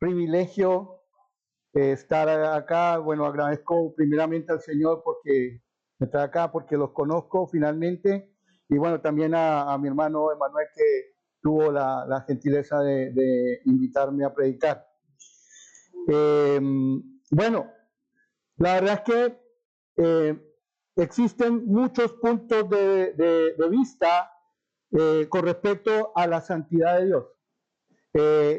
privilegio estar acá. Bueno, agradezco primeramente al Señor porque me trae acá, porque los conozco finalmente. Y bueno, también a mi hermano Emanuel, que tuvo la gentileza de invitarme a predicar. Bueno, la verdad es que existen muchos puntos de vista con respecto a la santidad de Dios.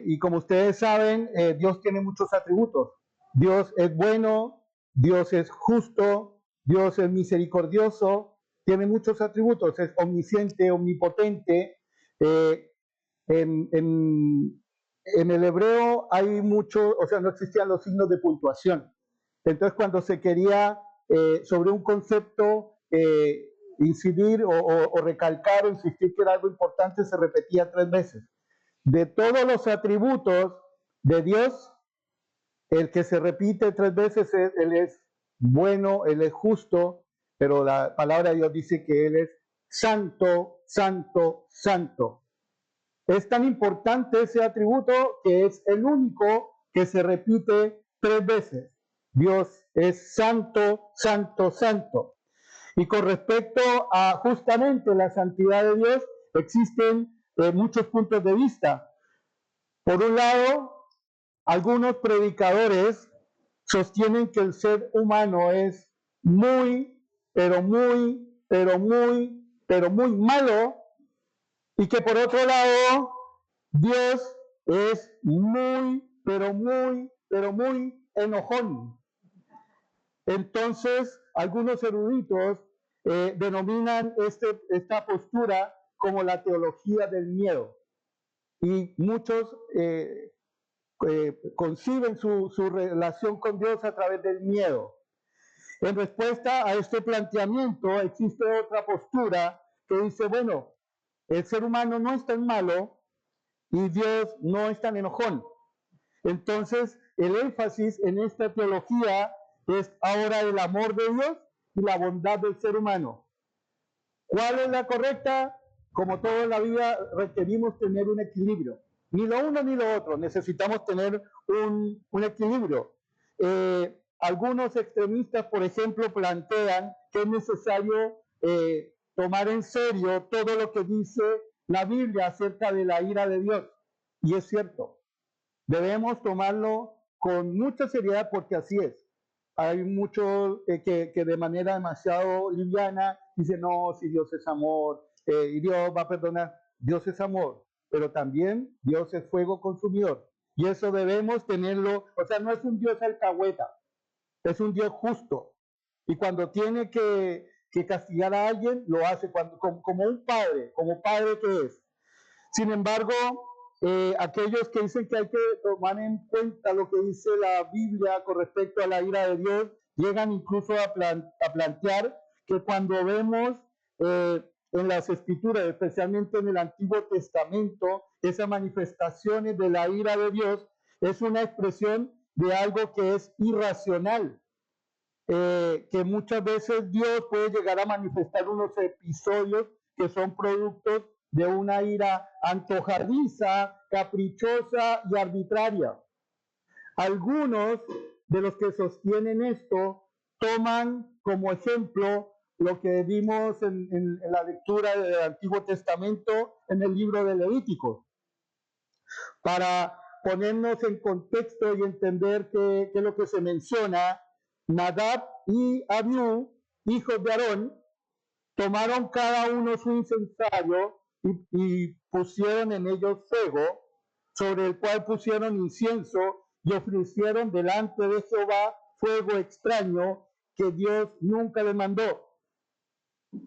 Y como ustedes saben, Dios tiene muchos atributos. Dios es bueno, Dios es justo, Dios es misericordioso, tiene muchos atributos, es omnisciente, omnipotente. Eh, en el hebreo hay mucho, o sea, no existían los signos de puntuación. Entonces, cuando se quería sobre un concepto incidir o recalcar o insistir que era algo importante, se repetía 3 veces. De todos los atributos de Dios, el que se repite 3 veces, Él es bueno, Él es justo, pero la palabra de Dios dice que Él es santo, santo, santo. Es tan importante ese atributo que es el único que se repite 3 veces. Dios es santo, santo, santo. Y con respecto a justamente la santidad de Dios, existen muchos puntos de vista. Por un lado, algunos predicadores sostienen que el ser humano es muy, pero muy, pero muy, pero muy malo, y que por otro lado, Dios es muy, pero muy, pero muy enojón. Entonces, algunos eruditos denominan esta postura como la teología del miedo. Y muchos conciben su relación con Dios a través del miedo. En respuesta a este planteamiento, existe otra postura que dice, bueno, el ser humano no es tan malo y Dios no es tan enojón. Entonces, el énfasis en esta teología es ahora el amor de Dios y la bondad del ser humano. ¿Cuál es la correcta? Como todo en la vida, requerimos tener un equilibrio. Ni lo uno ni lo otro. Necesitamos tener un equilibrio. Algunos extremistas, por ejemplo, plantean que es necesario tomar en serio todo lo que dice la Biblia acerca de la ira de Dios. Y es cierto. Debemos tomarlo con mucha seriedad porque así es. Hay muchos que de manera demasiado liviana dicen, no, si Dios es amor y Dios va a perdonar. Dios es amor, pero también Dios es fuego consumidor. Y eso debemos tenerlo, o sea, no es un Dios alcahueta, es un Dios justo. Y cuando tiene que castigar a alguien, lo hace como un padre, como padre que es. Sin embargo, aquellos que dicen que hay que tomar en cuenta lo que dice la Biblia con respecto a la ira de Dios, llegan incluso a plantear que cuando vemos en las escrituras, especialmente en el Antiguo Testamento, esas manifestaciones de la ira de Dios, es una expresión de algo que es irracional, que muchas veces Dios puede llegar a manifestar unos episodios que son productos de una ira antojadiza, caprichosa y arbitraria. Algunos de los que sostienen esto toman como ejemplo lo que vimos en la lectura del Antiguo Testamento en el libro de Levítico, para ponernos en contexto y entender qué es lo que se menciona. Nadab y Abiú, hijos de Aarón, tomaron cada uno su incensario y pusieron en ellos fuego, sobre el cual pusieron incienso y ofrecieron delante de Jehová fuego extraño que Dios nunca les mandó.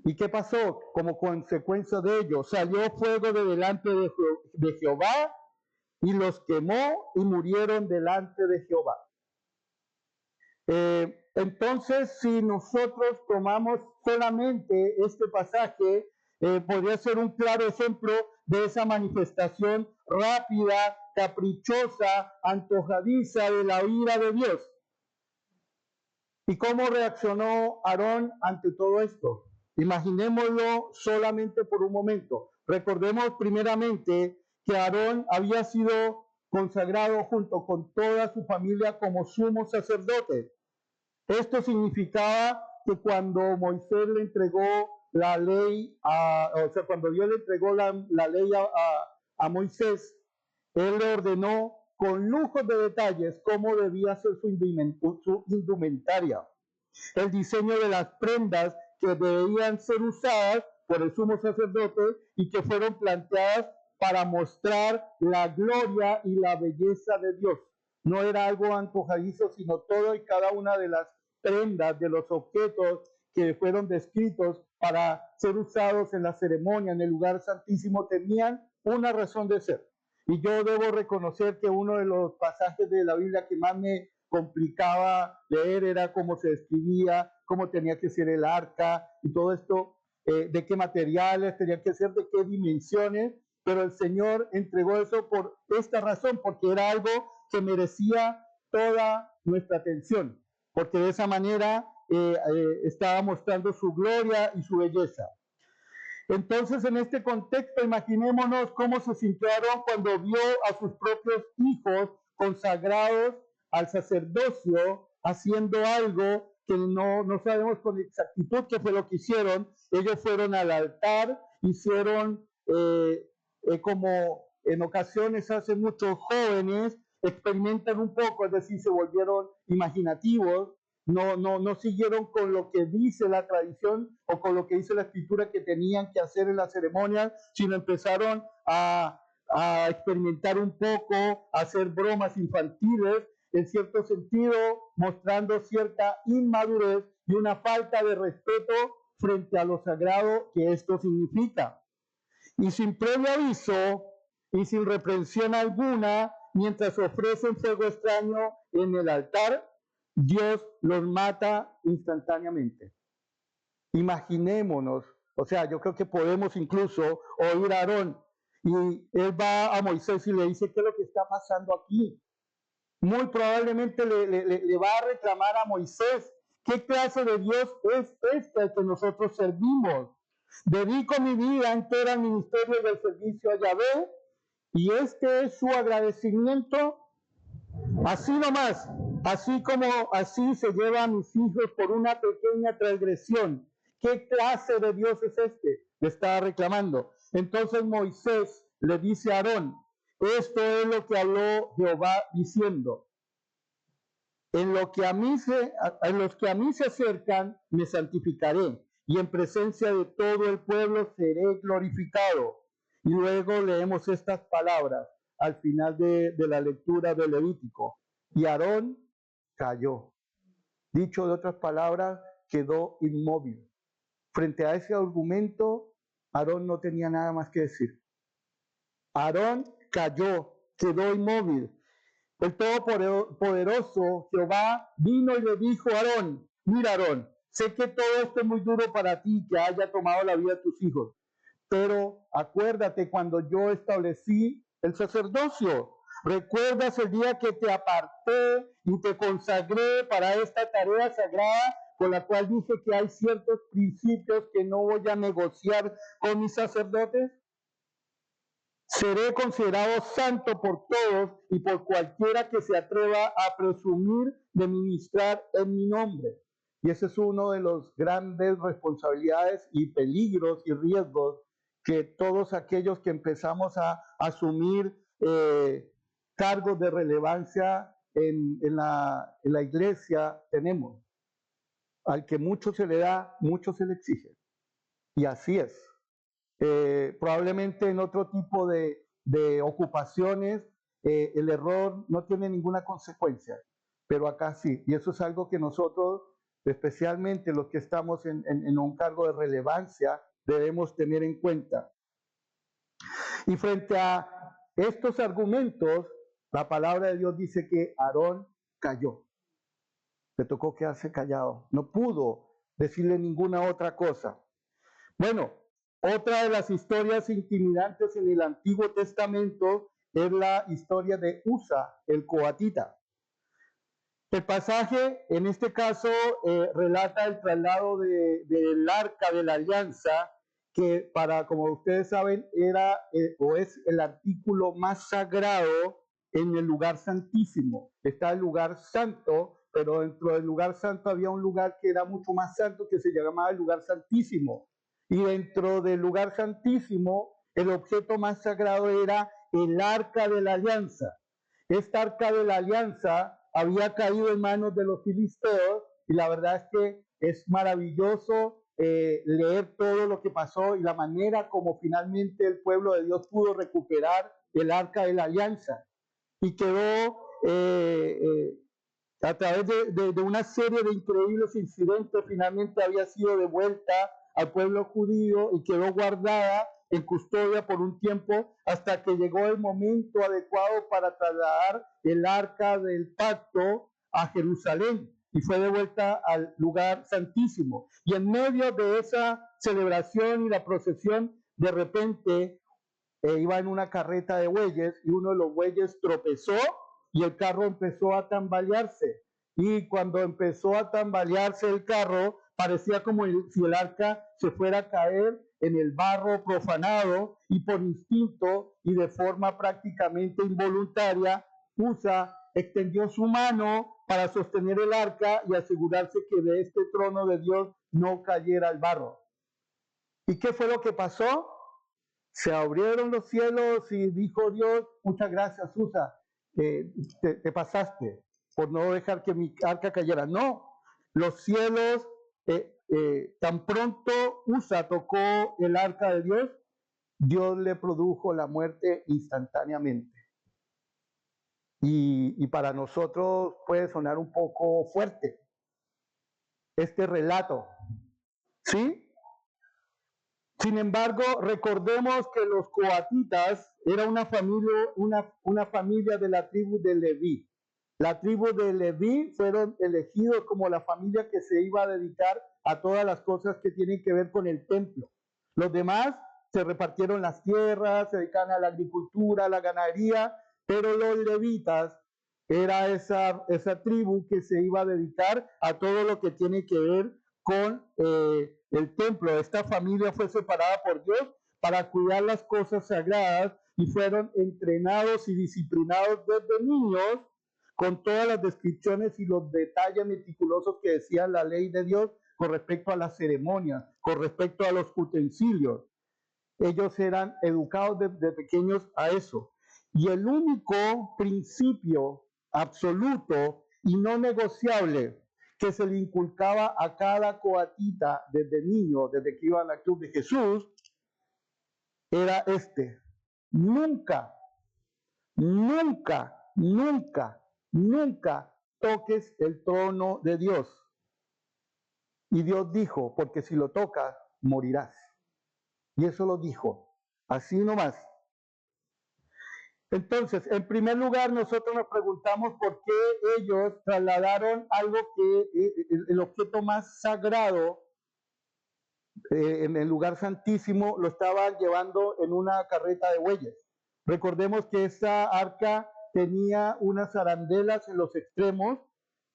¿Y qué pasó? Como consecuencia de ello, salió fuego de delante de Jehová y los quemó y murieron delante de Jehová. Entonces, si nosotros tomamos solamente este pasaje, podría ser un claro ejemplo de esa manifestación rápida, caprichosa, antojadiza de la ira de Dios. ¿Y cómo reaccionó Aarón ante todo esto? Imaginémoslo solamente por un momento. Recordemos primeramente que Aarón había sido consagrado junto con toda su familia como sumo sacerdote. Esto significaba que cuando Moisés le entregó la ley, cuando Dios le entregó la ley a Moisés, él le ordenó con lujos de detalles cómo debía ser su indumentaria, el diseño de las prendas que debían ser usadas por el sumo sacerdote y que fueron planteadas para mostrar la gloria y la belleza de Dios. No era algo antojadizo, sino todo y cada una de las prendas, de los objetos que fueron descritos para ser usados en la ceremonia, en el lugar santísimo, tenían una razón de ser. Y yo debo reconocer que uno de los pasajes de la Biblia que más me complicaba leer era cómo se describía, cómo tenía que ser el arca y todo esto, de qué materiales tenía que ser, de qué dimensiones, pero el Señor entregó eso por esta razón, porque era algo que merecía toda nuestra atención, porque de esa manera estaba mostrando su gloria y su belleza. Entonces, en este contexto, imaginémonos cómo se sintió Aarón cuando vio a sus propios hijos consagrados al sacerdocio haciendo algo que no sabemos con exactitud qué fue lo que hicieron. Ellos fueron al altar, hicieron como en ocasiones hacen muchos jóvenes, experimentan un poco, es decir, se volvieron imaginativos, no siguieron con lo que dice la tradición o con lo que dice la escritura que tenían que hacer en la ceremonia, sino empezaron a experimentar un poco, a hacer bromas infantiles, en cierto sentido, mostrando cierta inmadurez y una falta de respeto frente a lo sagrado que esto significa. Y sin previo aviso y sin reprensión alguna, mientras ofrecen fuego extraño en el altar, Dios los mata instantáneamente. Imaginémonos, o sea, yo creo que podemos incluso oír a Aarón y él va a Moisés y le dice, ¿qué es lo que está pasando aquí? Muy probablemente le va a reclamar a Moisés, ¿qué clase de Dios es este al que nosotros servimos? Dedico mi vida entera al ministerio del servicio a Yahvé y este es su agradecimiento. Así nomás, así como así se lleva a mis hijos por una pequeña transgresión. ¿Qué clase de Dios es este? Le estaba reclamando. Entonces Moisés le dice a Aarón, esto es lo que habló Jehová diciendo. En los que a mí se acercan, me santificaré, y en presencia de todo el pueblo seré glorificado. Y luego leemos estas palabras al final de la lectura de Levítico. Y Aarón cayó. Dicho de otras palabras, quedó inmóvil. Frente a ese argumento, Aarón no tenía nada más que decir. Aarón cayó, quedó inmóvil. El Todopoderoso Jehová vino y le dijo a Aarón, mira Aarón, sé que todo esto es muy duro para ti, que haya tomado la vida de tus hijos, pero acuérdate cuando yo establecí el sacerdocio. ¿Recuerdas el día que te aparté y te consagré para esta tarea sagrada con la cual dije que hay ciertos principios que no voy a negociar con mis sacerdotes? Seré considerado santo por todos y por cualquiera que se atreva a presumir de ministrar en mi nombre. Y ese es uno de los grandes responsabilidades y peligros y riesgos que todos aquellos que empezamos a asumir cargos de relevancia en la iglesia tenemos. Al que mucho se le da, mucho se le exige. Y así es. Probablemente en otro tipo de ocupaciones el error no tiene ninguna consecuencia, pero acá sí, y eso es algo que nosotros, especialmente los que estamos en un cargo de relevancia, debemos tener en cuenta. Y frente a estos argumentos, la palabra de Dios dice que Aarón cayó, le tocó quedarse callado, no pudo decirle ninguna otra cosa. Bueno, otra de las historias intimidantes en el Antiguo Testamento es la historia de Usa, el coatita. El pasaje, en este caso, relata el traslado del arca de la alianza, que como ustedes saben, era o es el artículo más sagrado en el lugar santísimo. Está el lugar santo, pero dentro del lugar santo había un lugar que era mucho más santo, que se llamaba el lugar santísimo. Y dentro del lugar santísimo, el objeto más sagrado era el arca de la alianza. Esta arca de la alianza había caído en manos de los filisteos, y la verdad es que es maravilloso leer todo lo que pasó y la manera como finalmente el pueblo de Dios pudo recuperar el arca de la alianza. Y quedó a través de una serie de increíbles incidentes, finalmente había sido devuelta al pueblo judío y quedó guardada en custodia por un tiempo hasta que llegó el momento adecuado para trasladar el arca del pacto a Jerusalén y fue devuelta al lugar santísimo. Y en medio de esa celebración y la procesión, de repente iba en una carreta de bueyes y uno de los bueyes tropezó y el carro empezó a tambalearse. Y cuando empezó a tambalearse el carro, parecía como si el arca se fuera a caer en el barro profanado, y por instinto y de forma prácticamente involuntaria, Usa extendió su mano para sostener el arca y asegurarse que de este trono de Dios no cayera el barro. ¿Y qué fue lo que pasó? Se abrieron los cielos y dijo Dios: muchas gracias, Usa, te pasaste por no dejar que mi arca cayera. No, los cielos, tan pronto Usa tocó el arca de Dios, Dios le produjo la muerte instantáneamente. Y para nosotros puede sonar un poco fuerte este relato, ¿sí? Sin embargo, recordemos que los coatitas era una familia de la tribu de Leví. La tribu de Leví fueron elegidos como la familia que se iba a dedicar a todas las cosas que tienen que ver con el templo. Los demás se repartieron las tierras, se dedicaban a la agricultura, a la ganadería, pero los levitas era esa tribu que se iba a dedicar a todo lo que tiene que ver con el templo. Esta familia fue separada por Dios para cuidar las cosas sagradas y fueron entrenados y disciplinados desde niños con todas las descripciones y los detalles meticulosos que decía la ley de Dios con respecto a las ceremonias, con respecto a los utensilios. Ellos eran educados desde pequeños a eso. Y el único principio absoluto y no negociable que se le inculcaba a cada coatita desde niño, desde que iba a la cruz de Jesús, era este: nunca, nunca, nunca, nunca toques el trono de Dios. Y Dios dijo: porque si lo tocas, morirás. Y eso lo dijo, así nomás. Entonces, en primer lugar, nosotros nos preguntamos por qué ellos trasladaron algo que el objeto más sagrado en el lugar santísimo lo estaban llevando en una carreta de bueyes. Recordemos que esa arca tenía unas arandelas en los extremos,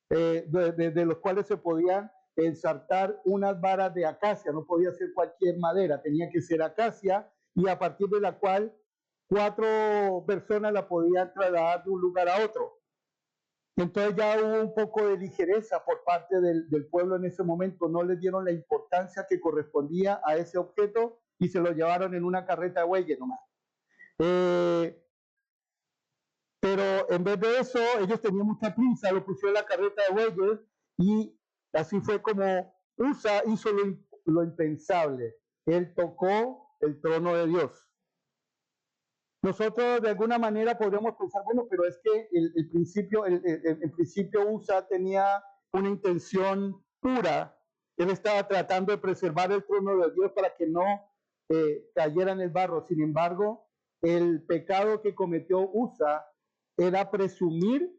de los cuales se podían ensartar unas varas de acacia. No podía ser cualquier madera, tenía que ser acacia, y a partir de la cual 4 personas la podían trasladar de un lugar a otro. Entonces ya hubo un poco de ligereza por parte del pueblo en ese momento. No les dieron la importancia que correspondía a ese objeto y se lo llevaron en una carreta de bueyes nomás. Pero en vez de eso, ellos tenían mucha prisa, lo pusieron en la carreta de bueyes, y así fue como Usa hizo lo impensable. Él tocó el trono de Dios. Nosotros de alguna manera podríamos pensar, bueno, pero es que en principio Usa tenía una intención pura. Él estaba tratando de preservar el trono de Dios para que no cayera en el barro. Sin embargo, el pecado que cometió Usa era presumir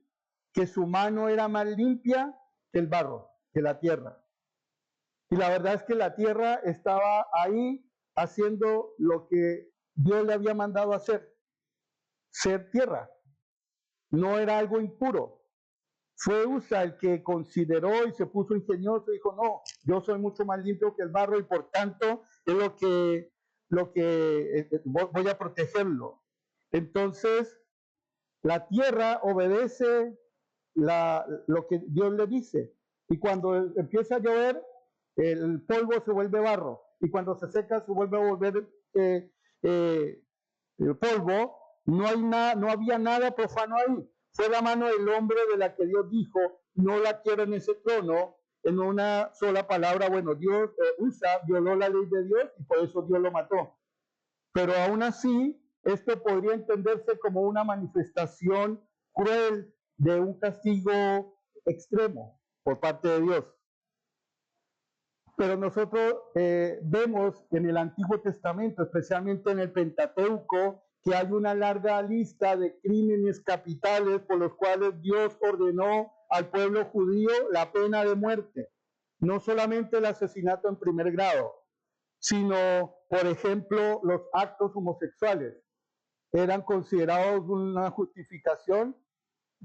que su mano era más limpia que el barro, que la tierra. Y la verdad es que la tierra estaba ahí haciendo lo que Dios le había mandado hacer: ser tierra. No era algo impuro. Fue Usa el que consideró y se puso ingenioso y dijo: no, yo soy mucho más limpio que el barro y por tanto es lo que voy a protegerlo. Entonces, La tierra obedece lo que Dios le dice. Y cuando empieza a llover, el polvo se vuelve barro. Y cuando se seca, se vuelve a volver el polvo. No había nada profano ahí. Fue la mano del hombre de la que Dios dijo, no la quiero en ese trono. En una sola palabra, bueno, Dios, Usa violó la ley de Dios y por eso Dios lo mató. Pero aún así, esto podría entenderse como una manifestación cruel de un castigo extremo por parte de Dios. Pero nosotros vemos en el Antiguo Testamento, especialmente en el Pentateuco, que hay una larga lista de crímenes capitales por los cuales Dios ordenó al pueblo judío la pena de muerte. No solamente el asesinato en primer grado, sino, por ejemplo, los actos homosexuales. Eran considerados una justificación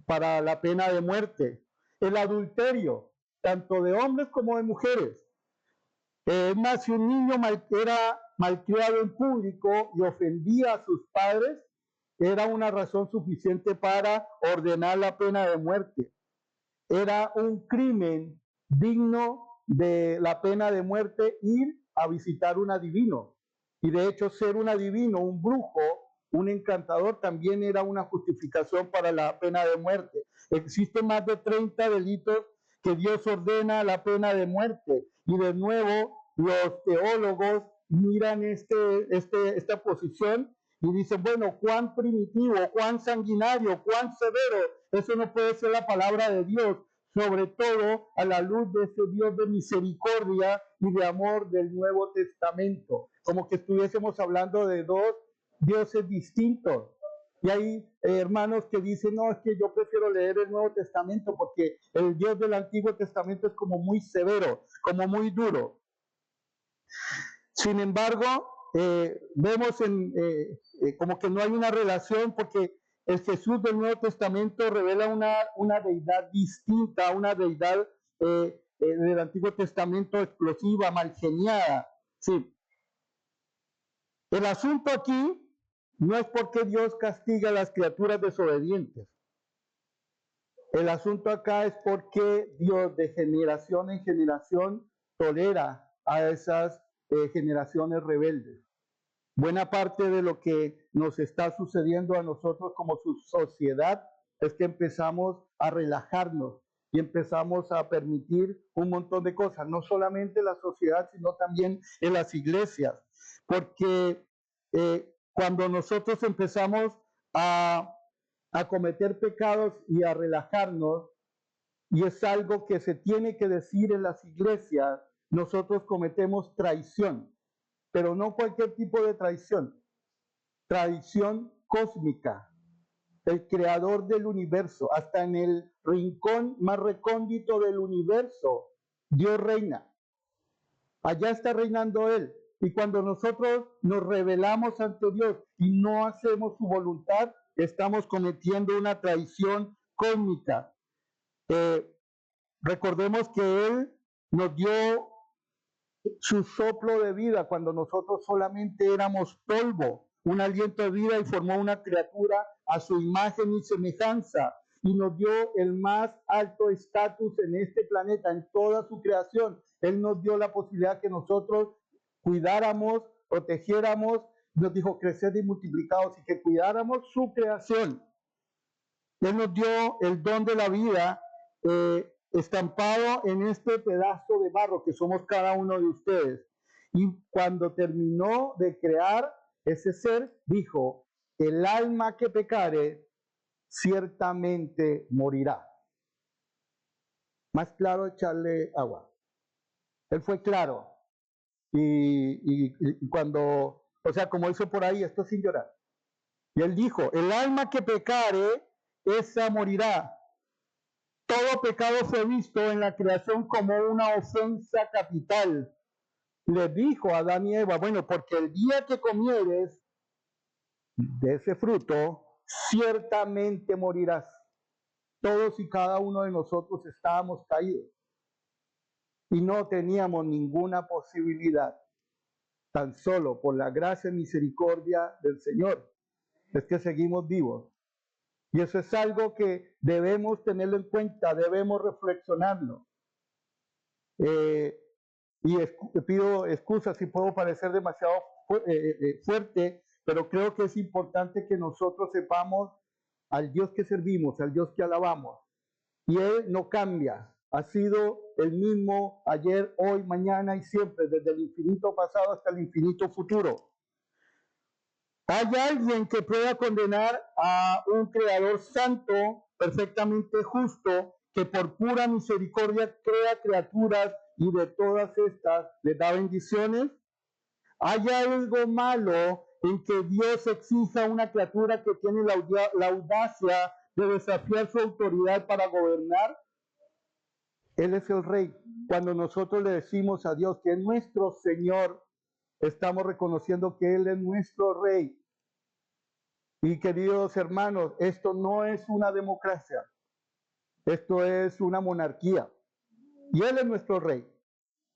para la pena de muerte. El adulterio, tanto de hombres como de mujeres. Más, si un niño era malcriado en público y ofendía a sus padres, era una razón suficiente para ordenar la pena de muerte. Era un crimen digno de la pena de muerte ir a visitar un adivino. Y de hecho, ser un adivino, un brujo, un encantador, también era una justificación para la pena de muerte. Existen más de 30 delitos que Dios ordena la pena de muerte. Y de nuevo, los teólogos miran esta posición y dicen, bueno, cuán primitivo, cuán sanguinario, cuán severo, eso no puede ser la palabra de Dios, sobre todo a la luz de ese Dios de misericordia y de amor del Nuevo Testamento, como que estuviésemos hablando de dos dioses distintos. Y hay hermanos que dicen, no, es que yo prefiero leer el Nuevo Testamento porque el Dios del Antiguo Testamento es como muy severo, como muy duro. Sin embargo, vemos como que no hay una relación porque el Jesús del Nuevo Testamento revela una deidad distinta, una deidad del Antiguo Testamento explosiva, malgeniada. Sí. El asunto aquí no es porque Dios castiga a las criaturas desobedientes. El asunto acá es porque Dios de generación en generación tolera a esas generaciones rebeldes. Buena parte de lo que nos está sucediendo a nosotros como su sociedad es que empezamos a relajarnos y empezamos a permitir un montón de cosas, no solamente en la sociedad, sino también en las iglesias, porque cuando nosotros empezamos a cometer pecados y a relajarnos, y es algo que se tiene que decir en las iglesias, nosotros cometemos traición, pero no cualquier tipo de traición, traición cósmica. El creador del universo, hasta en el rincón más recóndito del universo, Dios reina. Allá está reinando Él. Y cuando nosotros nos rebelamos ante Dios y no hacemos su voluntad, estamos cometiendo una traición cósmica. Recordemos que Él nos dio su soplo de vida cuando nosotros solamente éramos polvo, un aliento de vida, y formó una criatura a su imagen y semejanza y nos dio el más alto estatus en este planeta, en toda su creación. Él nos dio la posibilidad que nosotros cuidáramos, protegiéramos, nos dijo creced y multiplicados, y que cuidáramos su creación. Él nos dio el don de la vida estampado en este pedazo de barro que somos cada uno de ustedes. Y cuando terminó de crear ese ser, dijo, el alma que pecare ciertamente morirá. Más claro echarle agua. Él fue claro. Y cuando, o sea, como hizo por ahí, esto sin llorar. Y él dijo, el alma que pecare, esa morirá. Todo pecado fue visto en la creación como una ofensa capital. Le dijo a Adán y Eva, bueno, porque el día que comieres de ese fruto, ciertamente morirás. Todos y cada uno de nosotros estábamos caídos y no teníamos ninguna posibilidad, tan solo por la gracia y misericordia del Señor, es que seguimos vivos. Y eso es algo que debemos tenerlo en cuenta, debemos reflexionarlo. Pido excusas si puedo parecer demasiado fuerte, pero creo que es importante que nosotros sepamos al Dios que servimos, al Dios que alabamos. Y Él no cambia, ha sido el mismo ayer, hoy, mañana y siempre, desde el infinito pasado hasta el infinito futuro. ¿Hay alguien que pueda condenar a un creador santo, perfectamente justo, que por pura misericordia crea criaturas y de todas estas les da bendiciones? ¿Hay algo malo en que Dios exija a una criatura que tiene la audacia de desafiar su autoridad para gobernar? Él es el Rey. Cuando nosotros le decimos a Dios que es nuestro Señor, estamos reconociendo que Él es nuestro Rey. Y queridos hermanos, esto no es una democracia, esto es una monarquía. Y Él es nuestro Rey,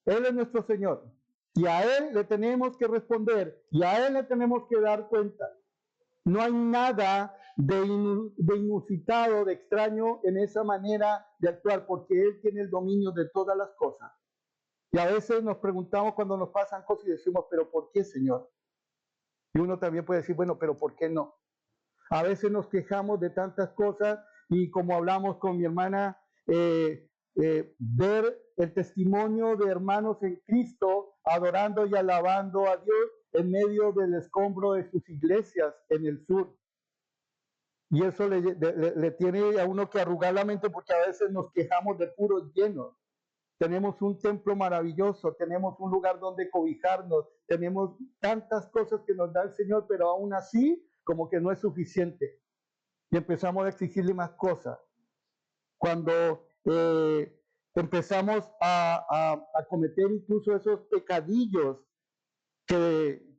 Él es nuestro Señor. Y a Él le tenemos que responder y a Él le tenemos que dar cuenta. No hay nada de inusitado, de extraño en esa manera de actuar, porque Él tiene el dominio de todas las cosas. Y a veces nos preguntamos cuando nos pasan cosas y decimos, pero ¿por qué, Señor? Y uno también puede decir, bueno, pero ¿por qué no? A veces nos quejamos de tantas cosas y como hablamos con mi hermana, ver el testimonio de hermanos en Cristo adorando y alabando a Dios en medio del escombro de sus iglesias en el sur. Y eso le tiene a uno que arrugar la mente porque a veces nos quejamos de puros llenos. Tenemos un templo maravilloso, tenemos un lugar donde cobijarnos, tenemos tantas cosas que nos da el Señor, pero aún así como que no es suficiente. Y empezamos a exigirle más cosas. Cuando empezamos a cometer incluso esos pecadillos que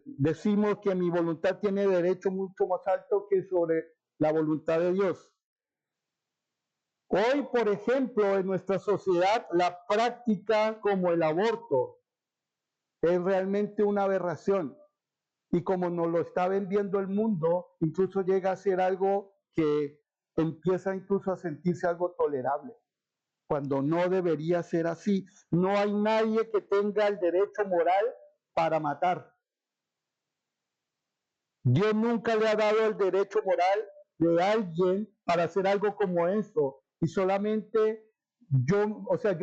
decimos que mi voluntad tiene derecho mucho más alto que sobre la voluntad de Dios. Hoy, por ejemplo, en nuestra sociedad, la práctica como el aborto es realmente una aberración. Y como nos lo está vendiendo el mundo, incluso llega a ser algo que empieza incluso a sentirse algo tolerable, cuando no debería ser así. No hay nadie que tenga el derecho moral para matar. Dios nunca le ha dado el derecho moral de alguien para hacer algo como eso. Y solamente yo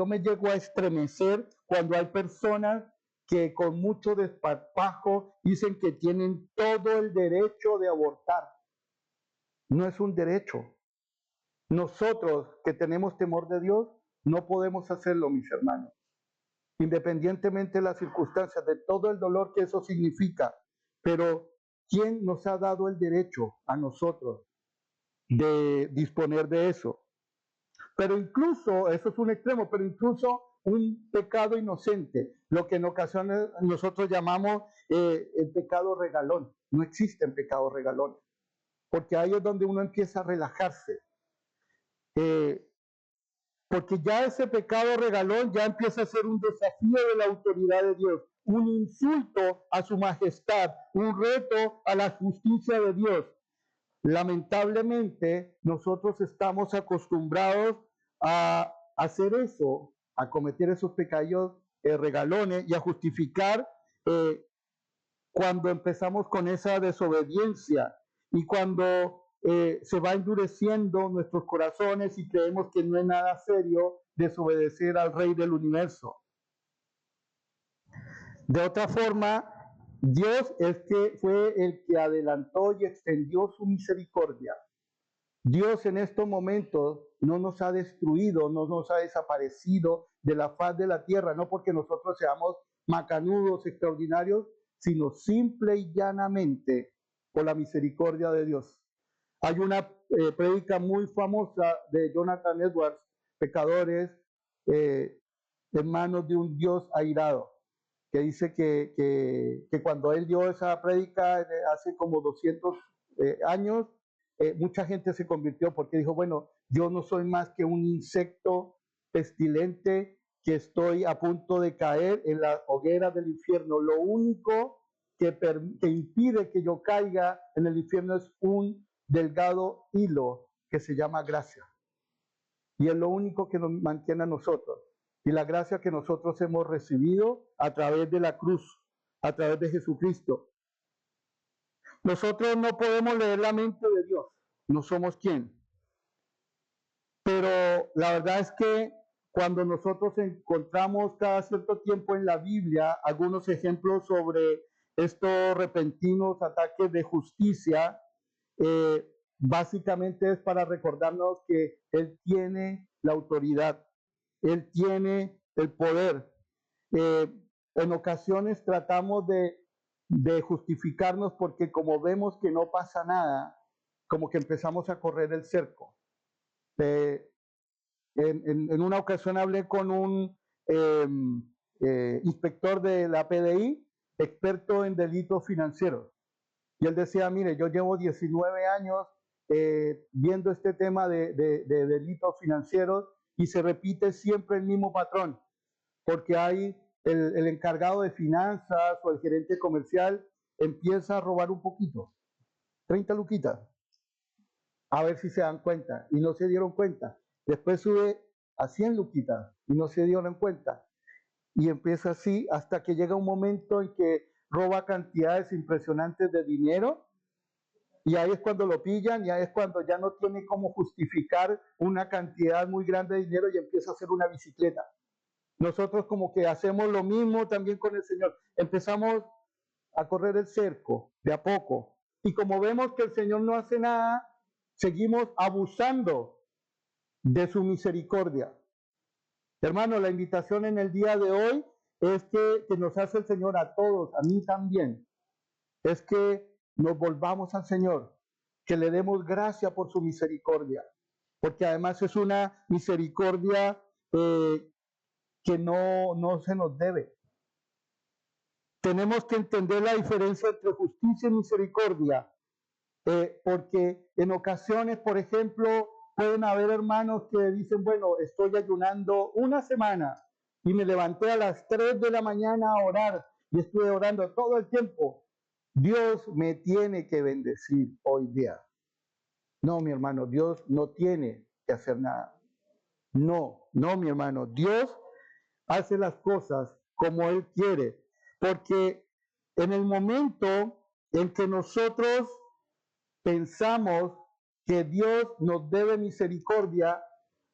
me llego a estremecer cuando hay personas que con mucho desparpajo dicen que tienen todo el derecho de abortar. No es un derecho. Nosotros que tenemos temor de Dios no podemos hacerlo, mis hermanos. Independientemente de las circunstancias, de todo el dolor que eso significa. Pero ¿quién nos ha dado el derecho a nosotros de disponer de eso? Pero incluso, eso es un extremo, pero incluso un pecado inocente, lo que en ocasiones nosotros llamamos el pecado regalón. No existen pecados regalones, porque ahí es donde uno empieza a relajarse. Porque ya ese pecado regalón ya empieza a ser un desafío de la autoridad de Dios, un insulto a su majestad, un reto a la justicia de Dios. Lamentablemente, nosotros estamos acostumbrados a hacer eso, a cometer esos pecados regalones y a justificar cuando empezamos con esa desobediencia y cuando se va endureciendo nuestros corazones y creemos que no es nada serio desobedecer al Rey del universo. De otra forma, Dios fue el que adelantó y extendió su misericordia. Dios en estos momentos no nos ha destruido, no nos ha desaparecido de la faz de la tierra, no porque nosotros seamos macanudos extraordinarios, sino simple y llanamente por la misericordia de Dios. Hay una prédica muy famosa de Jonathan Edwards, Pecadores en manos de un Dios airado, que dice que cuando él dio esa prédica hace como 200 años, mucha gente se convirtió porque dijo, bueno, yo no soy más que un insecto pestilente que estoy a punto de caer en la hoguera del infierno. Lo único que impide que yo caiga en el infierno es un delgado hilo que se llama gracia. Y es lo único que nos mantiene a nosotros. Y la gracia que nosotros hemos recibido a través de la cruz, a través de Jesucristo. Nosotros no podemos leer la mente de Dios, no somos quien. Pero la verdad es que cuando nosotros encontramos cada cierto tiempo en la Biblia algunos ejemplos sobre estos repentinos ataques de justicia, básicamente es para recordarnos que Él tiene la autoridad, Él tiene el poder. En ocasiones tratamos de justificarnos porque como vemos que no pasa nada, como que empezamos a correr el cerco. En una ocasión hablé con un inspector de la PDI, experto en delitos financieros. Y él decía, mire, yo llevo 19 años viendo este tema de delitos financieros y se repite siempre el mismo patrón, porque hay el encargado de finanzas o el gerente comercial empieza a robar un poquito, 30 luquitas, a ver si se dan cuenta, y no se dieron cuenta. Después sube a 100 luquitas y no se dieron cuenta. Y empieza así hasta que llega un momento en que roba cantidades impresionantes de dinero, y ahí es cuando lo pillan, y ahí es cuando ya no tiene cómo justificar una cantidad muy grande de dinero y empieza a hacer una bicicleta. Nosotros como que hacemos lo mismo también con el Señor. Empezamos a correr el cerco de a poco. Y como vemos que el Señor no hace nada, seguimos abusando de su misericordia. Hermano, la invitación en el día de hoy es que nos hace el Señor a todos, a mí también, es que nos volvamos al Señor, que le demos gracia por su misericordia, porque además es una misericordia que no se nos debe. Tenemos que entender la diferencia entre justicia y misericordia, porque en ocasiones, por ejemplo, pueden haber hermanos que dicen, bueno, estoy ayunando una semana y me levanté a las 3 de la mañana a orar y estuve orando todo el tiempo. Dios me tiene que bendecir hoy día. No, mi hermano, Dios no tiene que hacer nada. No, mi hermano, Dios hace las cosas como Él quiere, porque en el momento en que nosotros pensamos que Dios nos debe misericordia,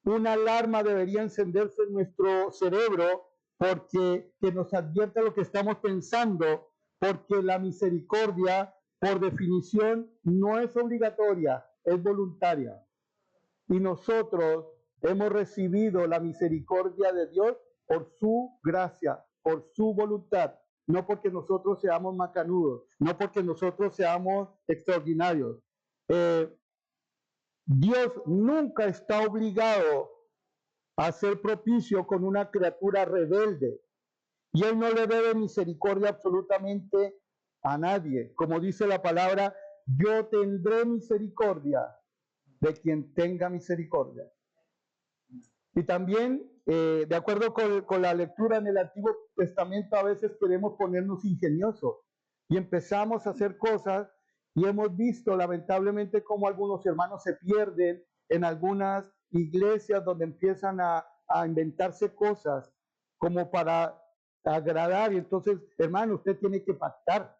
una alarma debería encenderse en nuestro cerebro porque que nos advierta lo que estamos pensando, porque la misericordia, por definición, no es obligatoria, es voluntaria. Y nosotros hemos recibido la misericordia de Dios por su gracia, por su voluntad, no porque nosotros seamos macanudos, no porque nosotros seamos extraordinarios. Dios nunca está obligado a ser propicio con una criatura rebelde, y Él no le debe misericordia absolutamente a nadie. Como dice la palabra, yo tendré misericordia de quien tenga misericordia. Y también, de acuerdo con la lectura en el Antiguo Testamento, a veces queremos ponernos ingeniosos y empezamos a hacer cosas, y hemos visto lamentablemente cómo algunos hermanos se pierden en algunas iglesias donde empiezan a inventarse cosas como para agradar. Y entonces, hermano, usted tiene que pactar.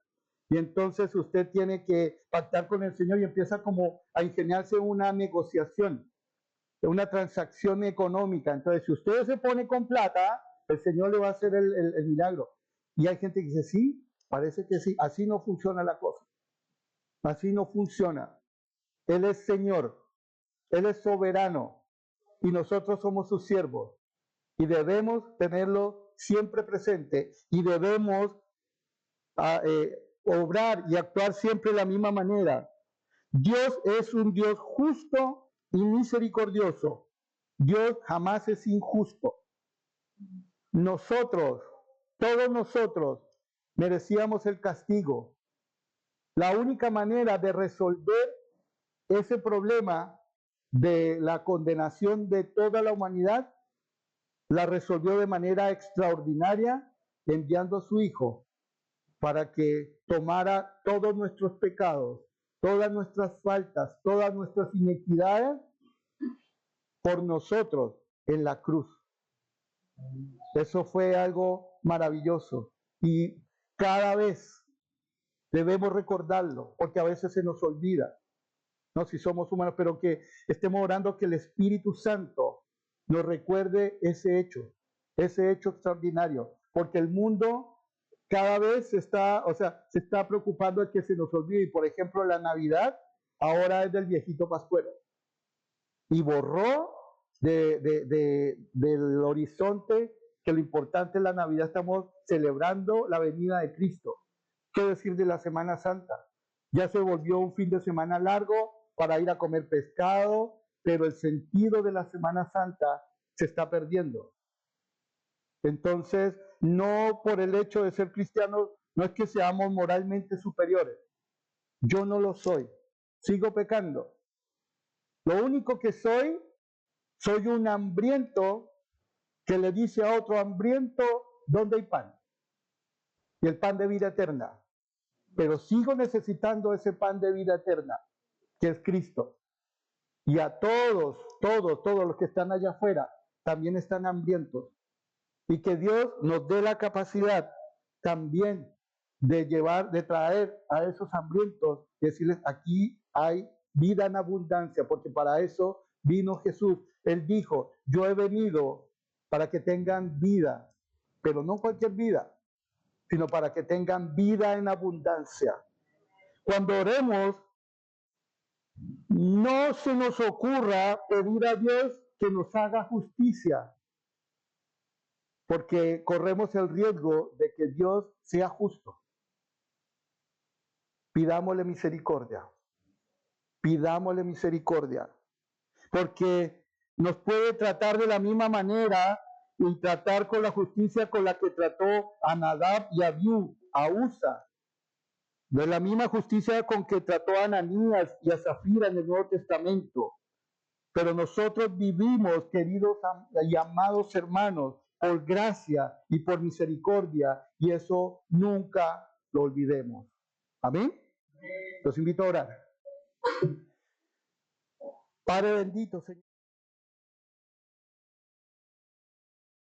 Y entonces usted tiene que pactar con el Señor y empieza como a ingeniarse una negociación, una transacción económica. Entonces, si usted se pone con plata, el Señor le va a hacer el milagro. Y hay gente que dice, sí, parece que sí. Así no funciona la cosa. Así no funciona. Él es Señor, Él es soberano y nosotros somos sus siervos. Y debemos tenerlo siempre presente y debemos obrar y actuar siempre de la misma manera. Dios es un Dios justo y misericordioso. Dios jamás es injusto. Nosotros, todos nosotros, merecíamos el castigo. La única manera de resolver ese problema de la condenación de toda la humanidad la resolvió de manera extraordinaria, enviando a su Hijo para que tomara todos nuestros pecados, todas nuestras faltas, todas nuestras inequidades por nosotros en la cruz. Eso fue algo maravilloso y cada vez debemos recordarlo, porque a veces se nos olvida, ¿no? Si somos humanos, pero que estemos orando que el Espíritu Santo nos recuerde ese hecho extraordinario, porque el mundo cada vez se está preocupando de que se nos olvide. Y por ejemplo, la Navidad ahora es del viejito Pascuero y borró del horizonte que lo importante es la Navidad. Estamos celebrando la venida de Cristo. ¿Qué decir de la Semana Santa? Ya se volvió un fin de semana largo para ir a comer pescado, pero el sentido de la Semana Santa se está perdiendo. Entonces, no por el hecho de ser cristianos, no es que seamos moralmente superiores. Yo no lo soy. Sigo pecando. Lo único que soy un hambriento que le dice a otro hambriento, ¿dónde hay pan? Y el pan de vida eterna. Pero sigo necesitando ese pan de vida eterna, que es Cristo. Y a todos los que están allá afuera, también están hambrientos. Y que Dios nos dé la capacidad también de traer a esos hambrientos y decirles, aquí hay vida en abundancia, porque para eso vino Jesús. Él dijo, yo he venido para que tengan vida, pero no cualquier vida, sino para que tengan vida en abundancia. Cuando oremos, no se nos ocurra pedir a Dios que nos haga justicia, porque corremos el riesgo de que Dios sea justo. Pidámosle misericordia, porque nos puede tratar de la misma manera y tratar con la justicia con la que trató a Nadab y a Abiú, a Usa, de la misma justicia con que trató a Ananías y a Zafira en el Nuevo Testamento. Pero nosotros vivimos, queridos y amados hermanos, por gracia y por misericordia, y eso nunca lo olvidemos. Amén. Los invito a orar. Padre bendito, Señor.